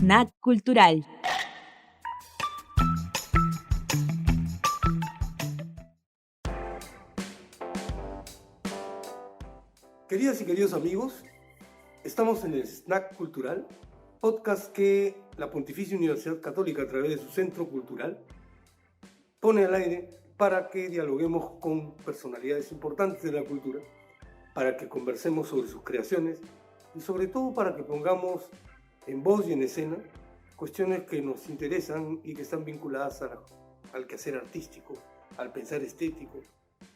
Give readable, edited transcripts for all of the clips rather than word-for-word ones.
Snack Cultural. Queridas y queridos amigos, estamos en el Snack Cultural, podcast que la Pontificia Universidad Católica, a través de su centro cultural, pone al aire para que dialoguemos con personalidades importantes de la cultura, para que conversemos sobre sus creaciones y sobre todo para que pongamos en voz y en escena cuestiones que nos interesan y que están vinculadas al quehacer artístico, al pensar estético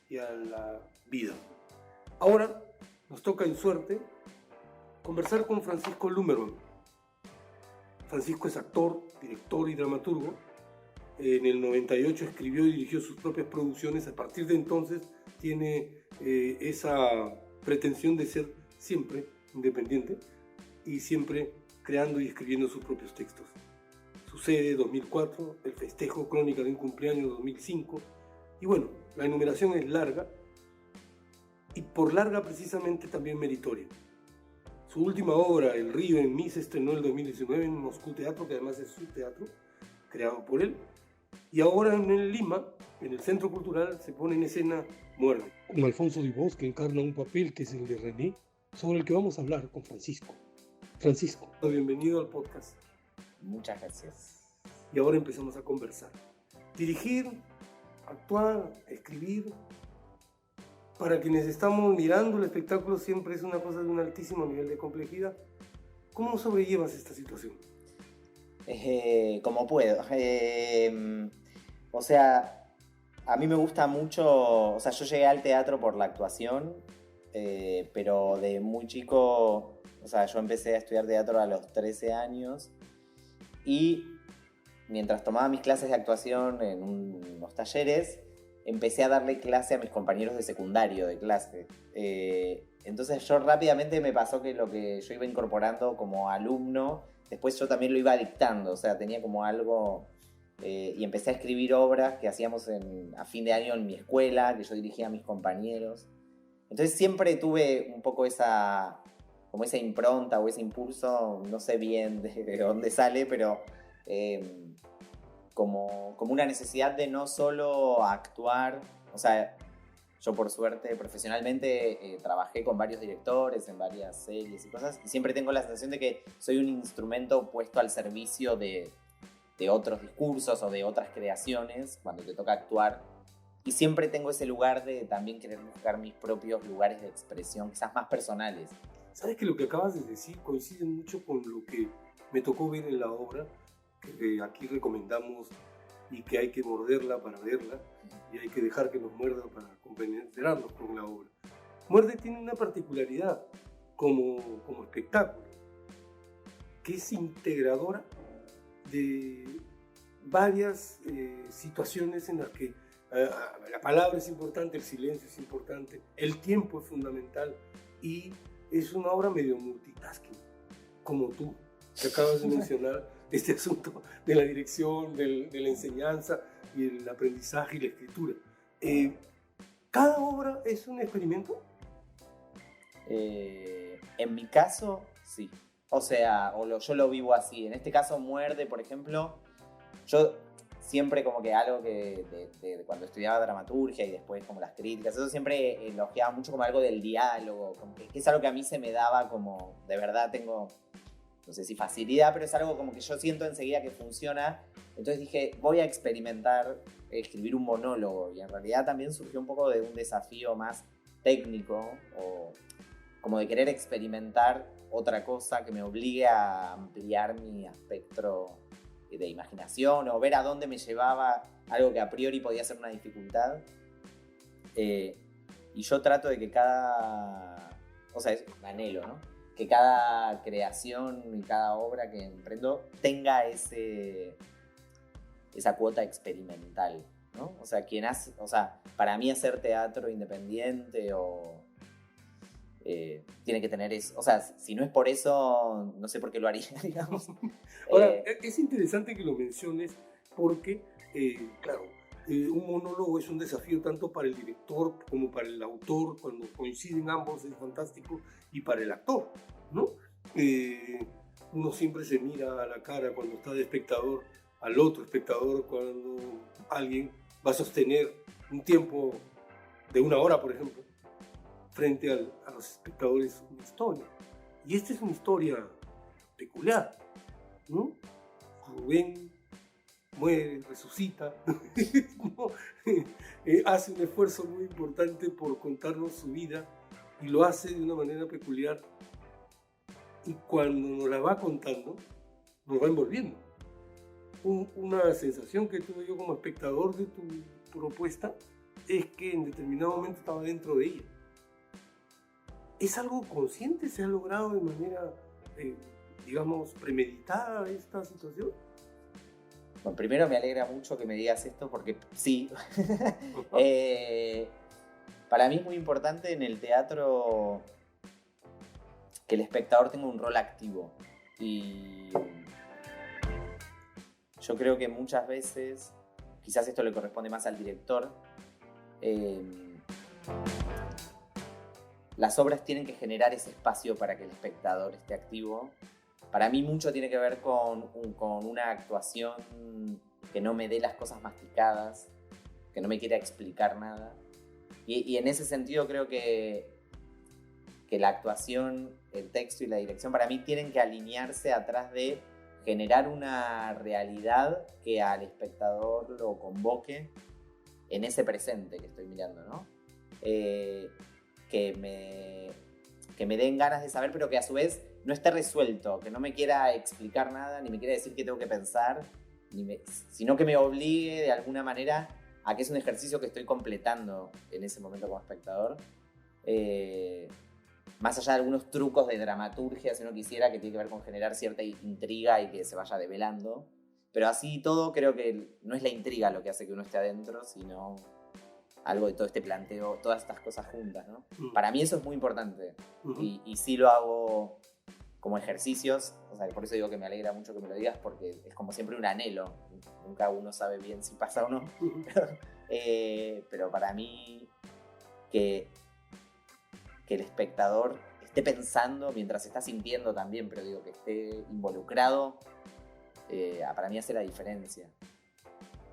y a la vida. Ahora nos toca en suerte conversar con Francisco Lummermann. Francisco es actor, director y dramaturgo. En el 98 escribió y dirigió sus propias producciones. A partir de entonces tiene esa pretensión de ser siempre independiente y siempre creando y escribiendo sus propios textos. Sucede 2004, El festejo, crónica de un cumpleaños 2005. Y bueno, la enumeración es larga y por larga precisamente también meritoria. Su última obra, El río en mí, se estrenó en el 2019 en Moscú Teatro, que además es su teatro, creado por él. Y ahora en Lima, en el Centro Cultural, se pone en escena Muerde, con Alfonso Dibós, que encarna un papel que es el de René, sobre el que vamos a hablar con Francisco. Francisco, bienvenido al podcast. Muchas gracias. Y ahora empezamos a conversar. Dirigir, actuar, escribir. Para quienes estamos mirando el espectáculo siempre es una cosa de un altísimo nivel de complejidad. ¿Cómo sobrellevas esta situación? Como puedo. O sea, a mí me gusta mucho, o sea, yo llegué al teatro por la actuación, pero de muy chico, o sea, yo empecé a estudiar teatro a los 13 años y mientras tomaba mis clases de actuación en unos talleres, empecé a darle clase a mis compañeros de secundario de clase. Entonces yo rápidamente me pasó que lo que yo iba incorporando como alumno, después yo también lo iba dictando, o sea, tenía como algo... y empecé a escribir obras que hacíamos a fin de año en mi escuela, que yo dirigía a mis compañeros. Entonces siempre tuve un poco esa impronta o ese impulso, no sé bien de dónde sale, pero como una necesidad de no solo actuar. O sea, yo por suerte profesionalmente trabajé con varios directores en varias series y cosas, y siempre tengo la sensación de que soy un instrumento puesto al servicio de otros discursos o de otras creaciones cuando te toca actuar, y siempre tengo ese lugar de también querer buscar mis propios lugares de expresión, quizás más personales. ¿Sabes que lo que acabas de decir coincide mucho con lo que me tocó ver en la obra, que aquí recomendamos y que hay que morderla para verla y hay que dejar que nos muerda para compenetrarnos con la obra? Muerde tiene una particularidad como espectáculo, que es integradora de varias situaciones en las que la palabra es importante, el silencio es importante, el tiempo es fundamental, y es una obra medio multitasking, como tú, que acabas de mencionar este asunto de la dirección, de la enseñanza y el aprendizaje y la escritura. ¿Cada obra es un experimento? En mi caso, sí. O sea, yo lo vivo así. En este caso, Muerde, por ejemplo, yo siempre como que algo que de cuando estudiaba dramaturgia y después como las críticas, eso siempre elogiaba mucho como algo del diálogo, como que es algo que a mí se me daba como, de verdad tengo, no sé si facilidad, pero es algo como que yo siento enseguida que funciona. Entonces dije, voy a experimentar escribir un monólogo, y en realidad también surgió un poco de un desafío más técnico, o como de querer experimentar otra cosa que me obligue a ampliar mi espectro de imaginación, o ver a dónde me llevaba algo que a priori podía ser una dificultad. Y yo trato de que o sea, es un anhelo, ¿no? Que cada creación y cada obra que emprendo tenga esa cuota experimental, ¿no? O sea, para mí hacer teatro independiente tiene que tener eso. O sea, si no es por eso, no sé por qué lo haría, digamos. Ahora, es interesante que lo menciones porque, claro, un monólogo es un desafío tanto para el director como para el autor. Cuando coinciden ambos es fantástico, y para el actor, ¿no? uno siempre se mira a la cara cuando está de espectador, al otro espectador, cuando alguien va a sostener un tiempo de 1 hora, por ejemplo, frente a los espectadores una historia. Y esta es una historia peculiar, ¿no? Rubén muere, resucita, ¿no? Hace un esfuerzo muy importante por contarnos su vida y lo hace de una manera peculiar, y cuando nos la va contando nos va envolviendo. Una sensación que tuve yo como espectador de tu propuesta es que en determinado momento estaba dentro de ella. ¿Es algo consciente? ¿Se ha logrado de manera, digamos, premeditada esta situación? Bueno, primero me alegra mucho que me digas esto porque sí. Para mí es muy importante en el teatro que el espectador tenga un rol activo. Y yo creo que muchas veces, quizás esto le corresponde más al director, las obras tienen que generar ese espacio para que el espectador esté activo. Para mí mucho tiene que ver con una actuación que no me dé las cosas masticadas, que no me quiera explicar nada. Y en ese sentido creo que la actuación, el texto y la dirección para mí tienen que alinearse atrás de generar una realidad que al espectador lo convoque en ese presente que estoy mirando, ¿no? Que me den ganas de saber, pero que a su vez no esté resuelto, que no me quiera explicar nada, ni me quiera decir qué tengo que pensar, sino que me obligue de alguna manera a que es un ejercicio que estoy completando en ese momento como espectador. Más allá de algunos trucos de dramaturgia, si uno quisiera, que tiene que ver con generar cierta intriga y que se vaya develando. Pero así todo, creo que no es la intriga lo que hace que uno esté adentro, sino algo de todo este planteo, todas estas cosas juntas, ¿no? Para mí eso es muy importante. Y sí lo hago como ejercicios, o sea, por eso digo que me alegra mucho que me lo digas, porque es como siempre un anhelo. Nunca uno sabe bien si pasa o no. Pero para mí, que el espectador esté pensando mientras está sintiendo también, pero digo que esté involucrado, para mí hace la diferencia.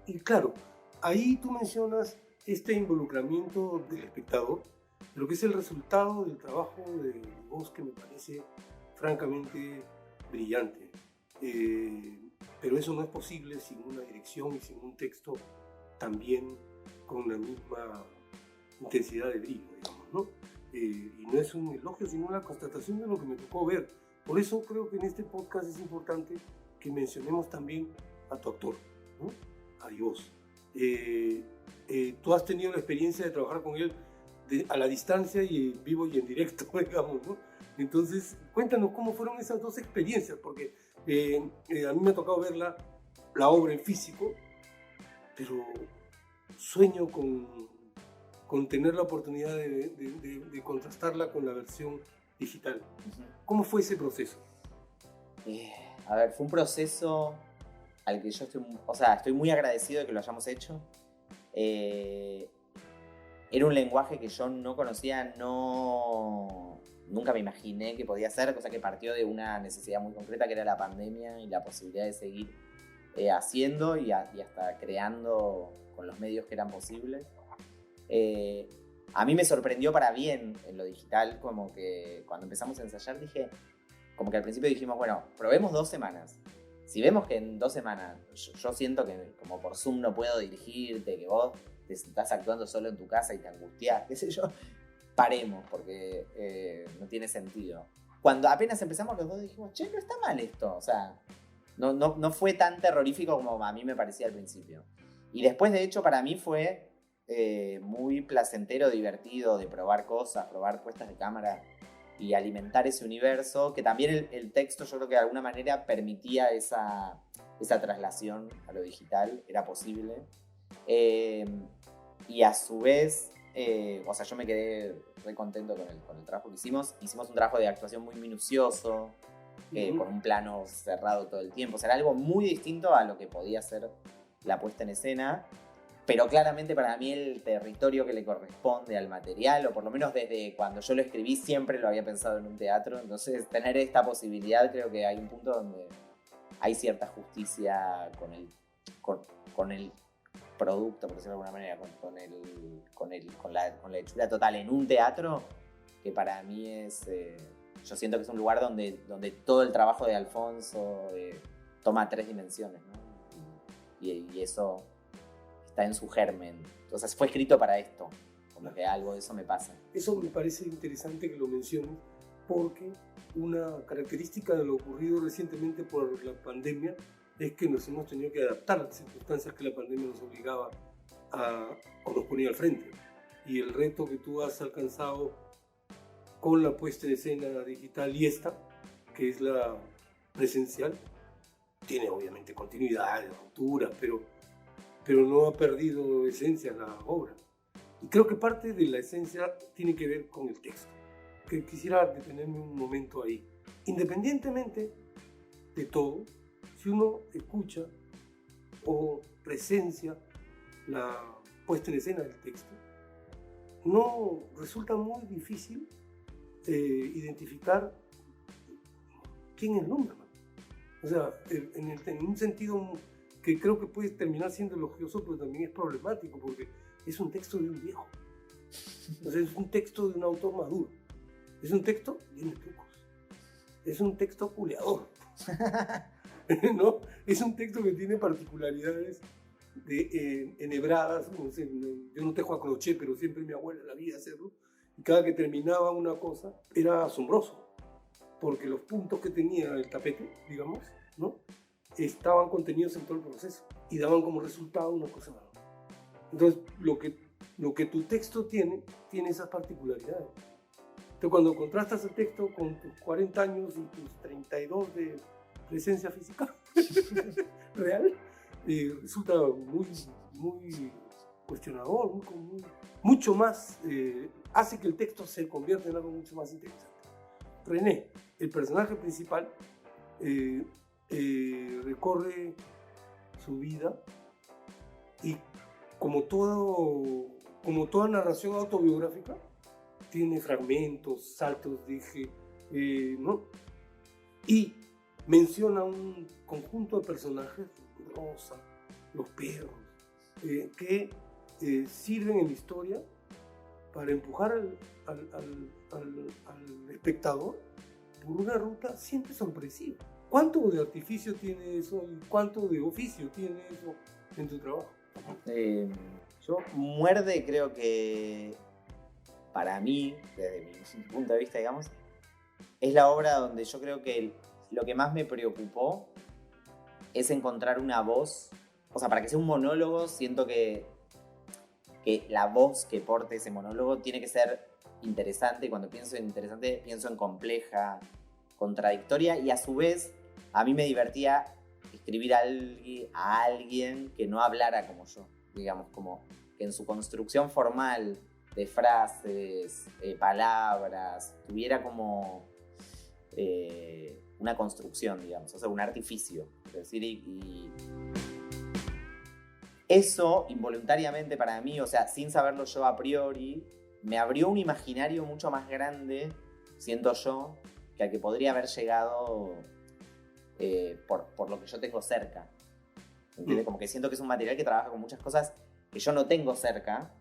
Y claro, ahí tú mencionas este involucramiento del espectador, lo que es el resultado del trabajo de vos, que me parece francamente brillante. Pero eso no es posible sin una dirección y sin un texto también con la misma intensidad de brillo, digamos, ¿no? Y no es un elogio, sino una constatación de lo que me tocó ver. Por eso creo que en este podcast es importante que mencionemos también a tu actor, ¿no? A Dios. Tú has tenido la experiencia de trabajar con él a la distancia y en vivo y en directo, digamos, ¿no? Entonces, cuéntanos cómo fueron esas dos experiencias, porque a mí me ha tocado ver la obra en físico, pero sueño con tener la oportunidad de contrastarla con la versión digital. ¿Cómo fue ese proceso? A ver, fue un proceso al que yo estoy muy agradecido de que lo hayamos hecho. Era un lenguaje que yo no conocía, nunca me imaginé que podía ser, cosa que partió de una necesidad muy concreta, que era la pandemia y la posibilidad de seguir haciendo y hasta creando con los medios que eran posibles. A mí me sorprendió para bien en lo digital, como que cuando empezamos a ensayar como que al principio dijimos, bueno, probemos 2 semanas. Si vemos que en 2 semanas yo siento que como por Zoom no puedo dirigirte, que vos te estás actuando solo en tu casa y te angustiás, qué sé yo, paremos, porque no tiene sentido. Cuando apenas empezamos los dos dijimos, che, no está mal esto, o sea, no fue tan terrorífico como a mí me parecía al principio. Y después, de hecho, para mí fue muy placentero, divertido de probar cosas, probar puestas de cámara y alimentar ese universo, que también el texto yo creo que de alguna manera permitía esa traslación a lo digital, era posible. Y a su vez, o sea, yo me quedé muy contento con el trabajo que hicimos. Hicimos un trabajo de actuación muy minucioso, con un plano cerrado todo el tiempo. O sea, era algo muy distinto a lo que podía ser la puesta en escena. Pero claramente para mí el territorio que le corresponde al material, o por lo menos desde cuando yo lo escribí, siempre lo había pensado en un teatro. Entonces, tener esta posibilidad, creo que hay un punto donde hay cierta justicia con el producto, por decirlo de alguna manera, con la hechura total en un teatro, que para mí es... yo siento que es un lugar donde todo el trabajo de Alfonso toma 3 dimensiones, ¿no? Y eso está en su germen. Entonces fue escrito para esto, como que algo de eso me pasa. Eso me parece interesante que lo menciones, porque una característica de lo ocurrido recientemente por la pandemia es que nos hemos tenido que adaptar a las circunstancias que la pandemia nos obligaba o nos ponía al frente. Y el reto que tú has alcanzado con la puesta en escena digital y esta, que es la presencial, tiene obviamente continuidad, rupturas, pero no ha perdido esencia la obra. Y creo que parte de la esencia tiene que ver con el texto, que quisiera detenerme un momento ahí. Independientemente de todo, si uno escucha o presencia la puesta en escena del texto, no resulta muy difícil identificar quién es el hombre, ¿no? O sea, en un sentido que creo que puede terminar siendo elogioso, pero también es problemático, porque es un texto de un viejo. O sea, es un texto de un autor maduro. Es un texto lleno de trucos. Es un texto culeador. ¿No? Es un texto que tiene particularidades enhebradas. No sé, yo no tejo a crochet, pero siempre mi abuela la vi hacerlo. Y cada que terminaba una cosa era asombroso, porque los puntos que tenía el tapete, digamos, ¿no?, estaban contenidos en todo el proceso y daban como resultado una cosa más. Entonces, lo que tu texto tiene esas particularidades. Entonces, cuando contrastas el texto con tus 40 años y tus 32 de presencia física real, resulta muy cuestionador, mucho más, hace que el texto se convierta en algo mucho más interesante. René, el personaje principal, recorre su vida y como toda narración autobiográfica tiene fragmentos, saltos de eje, ¿no? Y menciona un conjunto de personajes, Rosa, los perros, que sirven en la historia para empujar al espectador por una ruta siempre sorpresiva. ¿Cuánto de artificio tiene eso y cuánto de oficio tiene eso en tu trabajo? Yo Muerde creo que para mí, desde mi punto de vista, digamos, es la obra donde yo creo que lo que más me preocupó es encontrar una voz. O sea, para que sea un monólogo, siento que la voz que porte ese monólogo tiene que ser interesante. Y cuando pienso en interesante, pienso en compleja, contradictoria, y a su vez a mí me divertía escribir a alguien que no hablara como yo, digamos, como que en su construcción formal de frases, palabras, tuviera como una construcción, digamos, o sea, un artificio. Es decir, y eso involuntariamente para mí, o sea, sin saberlo yo a priori, me abrió un imaginario mucho más grande, siento yo, que al que podría haber llegado por lo que yo tengo cerca. ¿Entiendes? Como que siento que es un material que trabaja con muchas cosas que yo no tengo cerca,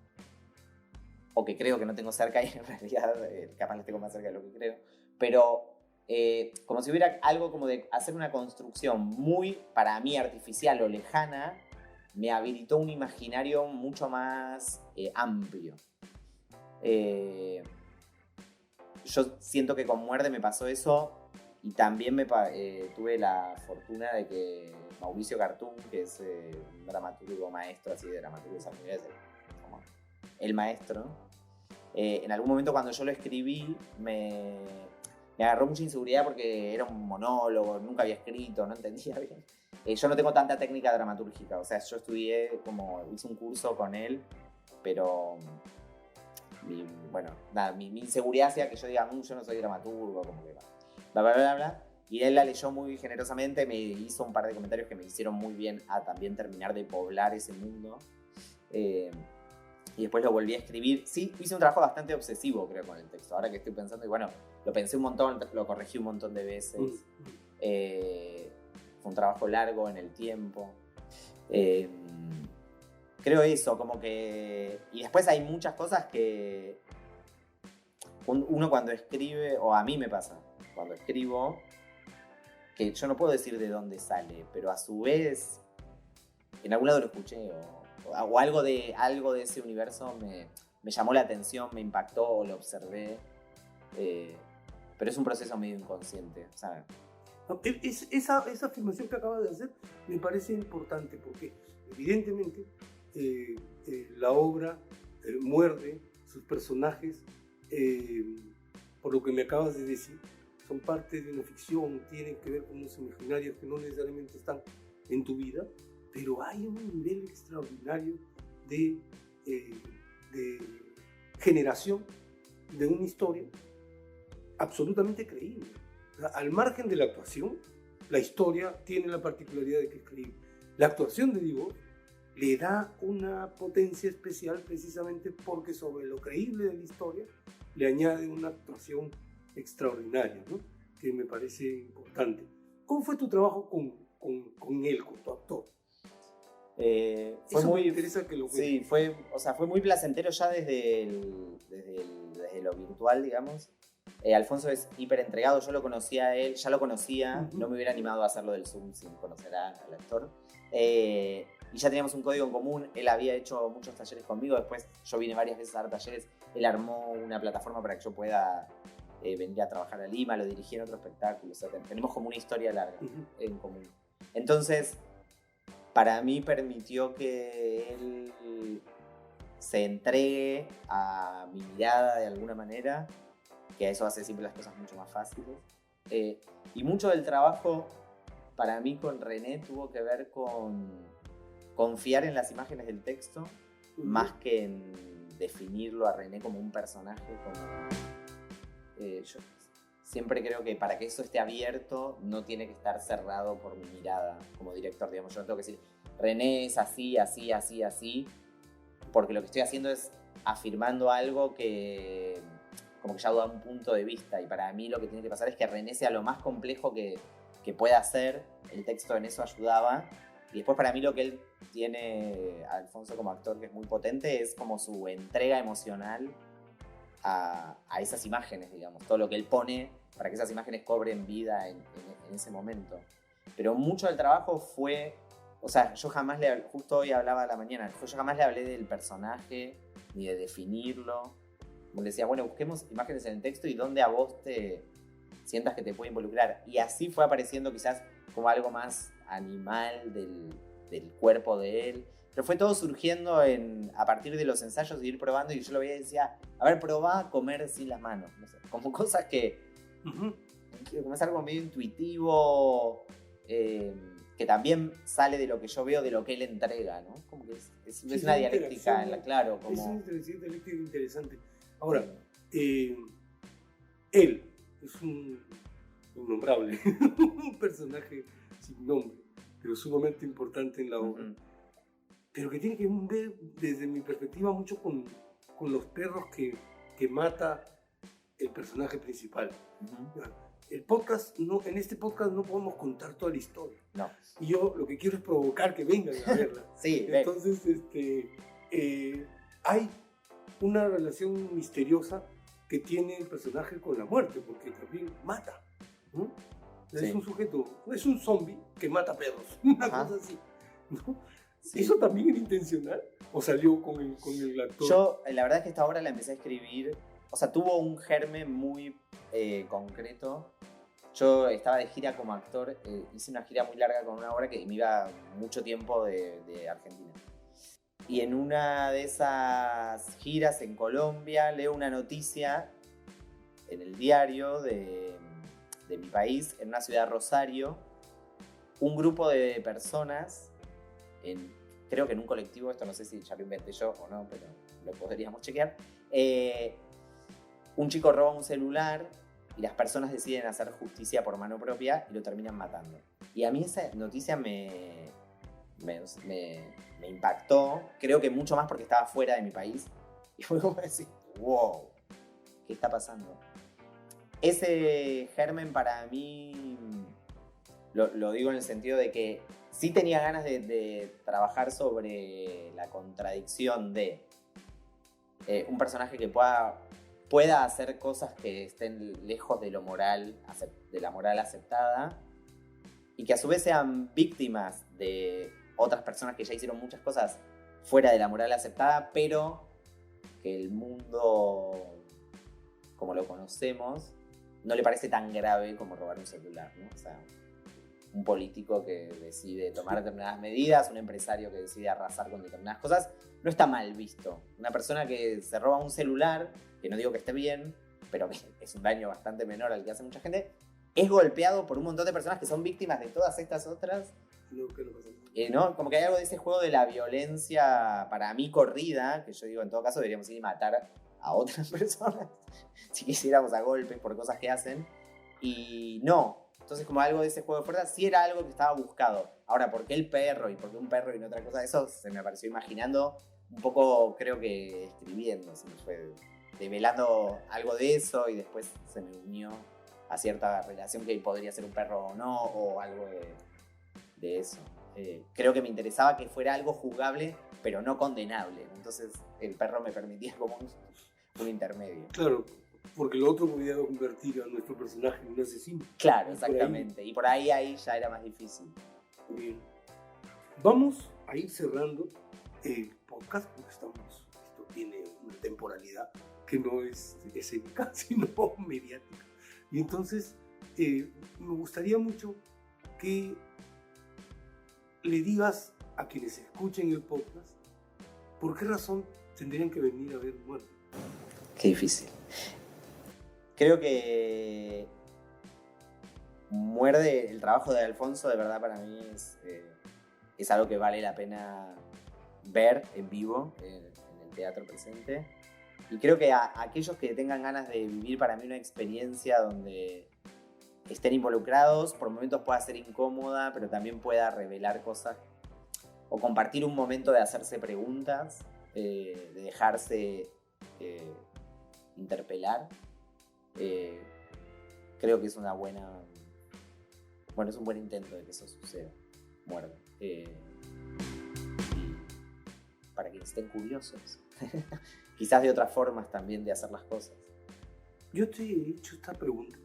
o que creo que no tengo cerca, y en realidad capaz las tengo más cerca de lo que creo, pero como si hubiera algo como de hacer una construcción muy, para mí, artificial o lejana, me habilitó un imaginario mucho más amplio. Yo siento que con Muerde me pasó eso, y también tuve la fortuna de que Mauricio Cartún, que es un dramaturgo maestro así de dramaturgo de niveles, como el maestro, en algún momento cuando yo lo escribí me agarró mucha inseguridad porque era un monólogo, nunca había escrito, no entendía bien. Yo no tengo tanta técnica dramatúrgica, o sea, yo estudié, hice un curso con él, pero bueno, nada, mi inseguridad hacía que yo diga, yo no soy dramaturgo, como que bla, bla, bla, bla. Y él la leyó muy generosamente, me hizo un par de comentarios que me hicieron muy bien a también terminar de poblar ese mundo. Y después lo volví a escribir. Sí, hice un trabajo bastante obsesivo, creo, con el texto. Ahora que estoy pensando, y bueno, lo pensé un montón, lo corregí un montón de veces. Fue un trabajo largo en el tiempo. Creo eso, como que... Y después hay muchas cosas que uno cuando escribe, o a mí me pasa, cuando escribo, que yo no puedo decir de dónde sale, pero a su vez, en algún lado lo escuché, o algo de ese universo me llamó la atención, me impactó, o lo observé. Pero es un proceso medio inconsciente, ¿sabes? Esa afirmación que acabas de hacer me parece importante porque evidentemente la obra muerde, sus personajes, por lo que me acabas de decir, son parte de una ficción, tienen que ver con unos imaginarios que no necesariamente están en tu vida, pero hay un nivel extraordinario de generación de una historia absolutamente creíble. O sea, al margen de la actuación, la historia tiene la particularidad de que es creíble. La actuación de Dibord le da una potencia especial precisamente porque sobre lo creíble de la historia le añade una actuación extraordinaria, ¿no? Que me parece importante. ¿Cómo fue tu trabajo con él, con tu actor? Fue muy, me interesa que lo cuentes. Sí, fue muy placentero ya desde lo virtual, digamos. Alfonso es hiper entregado, yo lo conocía a él, ya lo conocía, no me hubiera animado a hacerlo del Zoom sin conocer al actor. Y ya teníamos un código en común, él había hecho muchos talleres conmigo, después yo vine varias veces a dar talleres, él armó una plataforma para que yo pueda venir a trabajar a Lima, lo dirigí en otro espectáculo, o sea, tenemos como una historia larga en común. Entonces, para mí permitió que él se entregue a mi mirada de alguna manera, que eso hace siempre las cosas mucho más fáciles. Y mucho del trabajo para mí con René tuvo que ver con confiar en las imágenes del texto, más que en definirlo a René como un personaje. Yo siempre creo que para que eso esté abierto no tiene que estar cerrado por mi mirada como director, digamos. Yo no tengo que decir, René es así, así, así, así, porque lo que estoy haciendo es afirmando algo que como que ya da un punto de vista, y para mí lo que tiene que pasar es que René sea lo más complejo que pueda ser. El texto en eso ayudaba, y después para mí lo que él tiene, Alfonso como actor, que es muy potente, es como su entrega emocional a esas imágenes, digamos, todo lo que él pone para que esas imágenes cobren vida en ese momento. Pero mucho del trabajo fue, o sea, yo jamás justo hoy hablaba a la mañana, yo jamás le hablé del personaje ni de definirlo. Como le decía, bueno, busquemos imágenes en el texto y donde a vos te sientas que te puede involucrar. Y así fue apareciendo quizás como algo más animal del cuerpo de él. Pero fue todo surgiendo a partir de los ensayos, de ir probando, y yo lo veía y decía, a ver, probá a comer sin las manos. No sé, como cosas que como es algo medio intuitivo, que también sale de lo que yo veo, de lo que él entrega, ¿no? Como que es una dialéctica, claro. Como... Es una dialéctica interesante. Ahora, él es un innombrable, un personaje sin nombre, pero sumamente importante en la obra, pero que tiene que ver, desde mi perspectiva, mucho con los perros que mata el personaje principal. En este podcast no podemos contar toda la historia. No. Y yo lo que quiero es provocar que vengan a verla. Sí, entonces, hay una relación misteriosa que tiene el personaje con la muerte, porque también mata, ¿no? Sí. Es un sujeto, es un zombie que mata perros, una cosa así, ¿no? Sí. ¿Eso también era intencional o salió con el actor? Yo, la verdad es que esta obra la empecé a escribir, o sea, tuvo un germen muy concreto. Yo estaba de gira como actor, hice una gira muy larga con una obra que me iba mucho tiempo de Argentina. Y en una de esas giras en Colombia leo una noticia en el diario de mi país, en una ciudad, Rosario, un grupo de personas, creo que en un colectivo, esto no sé si ya lo inventé yo o no, pero lo podríamos chequear, un chico roba un celular y las personas deciden hacer justicia por mano propia y lo terminan matando. Y a mí esa noticia me me impactó. Creo que mucho más porque estaba fuera de mi país. Y fue como decir, wow, ¿qué está pasando? Ese germen para mí, lo digo en el sentido de que sí tenía ganas de trabajar sobre la contradicción de un personaje que pueda hacer cosas que estén lejos de la moral aceptada y que a su vez sean víctimas de otras personas que ya hicieron muchas cosas fuera de la moral aceptada, pero que el mundo como lo conocemos no le parece tan grave como robar un celular, ¿no? O sea, un político que decide tomar determinadas medidas, un empresario que decide arrasar con determinadas cosas, no está mal visto. Una persona que se roba un celular, que no digo que esté bien, pero que es un daño bastante menor al que hace mucha gente, es golpeado por un montón de personas que son víctimas de todas estas otras. ¿No? Como que hay algo de ese juego de la violencia, para mí corrida, que yo digo, en todo caso deberíamos ir y matar a otras personas si quisiéramos a golpes por cosas que hacen. Y no. Entonces, como algo de ese juego de fuerza, sí era algo que estaba buscado. Ahora, ¿por qué el perro? ¿Y por qué un perro y no otra cosa? Eso se me pareció imaginando, un poco, creo que escribiendo. Se me fue develando algo de eso y después se me unió a cierta relación que podría ser un perro o no, o algo de eso. Creo que me interesaba que fuera algo juzgable, pero no condenable. Entonces, el perro me permitía como un intermedio. Claro. Porque lo otro podía convertir a nuestro personaje en un asesino. Claro, exactamente. Y por ahí ya era más difícil. Bien. Vamos a ir cerrando el podcast porque esto tiene una temporalidad que no es escénica, sino mediática. Y entonces me gustaría mucho que le digas a quienes escuchen el podcast por qué razón tendrían que venir a ver Muerde. Qué difícil. Creo que Muerde, el trabajo de Alfonso, de verdad para mí es algo que vale la pena ver en vivo, en el teatro presente. Y creo que a aquellos que tengan ganas de vivir para mí una experiencia donde estén involucrados, por momentos pueda ser incómoda, pero también pueda revelar cosas o compartir un momento de hacerse preguntas, de dejarse interpelar. Creo que es una buena... Bueno, es un buen intento de que eso suceda. Muerde. Y para que estén curiosos. Quizás de otras formas también de hacer las cosas. Yo te he hecho esta pregunta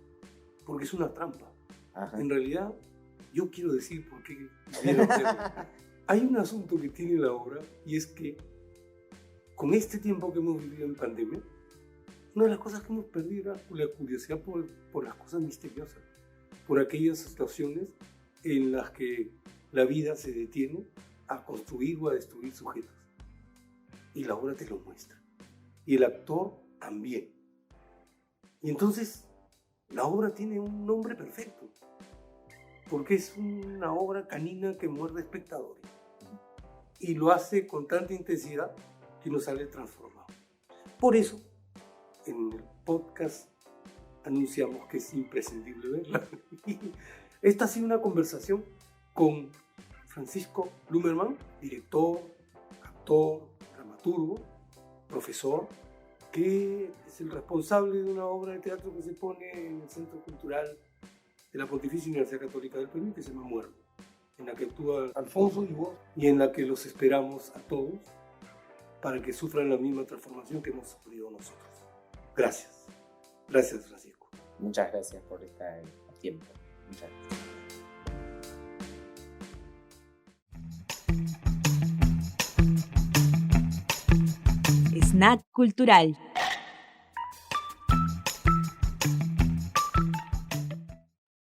porque es una trampa. Ajá. En realidad, yo quiero decir por qué quiero hacerlo. Hay un asunto que tiene la obra y es que con este tiempo que hemos vivido en pandemia, una de las cosas que hemos perdido era la curiosidad por las cosas misteriosas, por aquellas situaciones en las que la vida se detiene a construir o a destruir sujetos. Y la obra te lo muestra. Y el actor también. Y entonces, la obra tiene un nombre perfecto, porque es una obra canina que muerde espectadores. Y lo hace con tanta intensidad que nos sale transformado. Por eso, en el podcast anunciamos que es imprescindible verla. Esta ha sido una conversación con Francisco Blumerman, director, actor, dramaturgo, profesor, que es el responsable de una obra de teatro que se pone en el Centro Cultural de la Pontificia Universidad Católica del Perú, que se llama Muerde, en la que actúa Alfonso y vos, y en la que los esperamos a todos para que sufran la misma transformación que hemos sufrido nosotros. Gracias. Gracias, Francisco. Muchas gracias por este tiempo. Muchas gracias. Snack Cultural.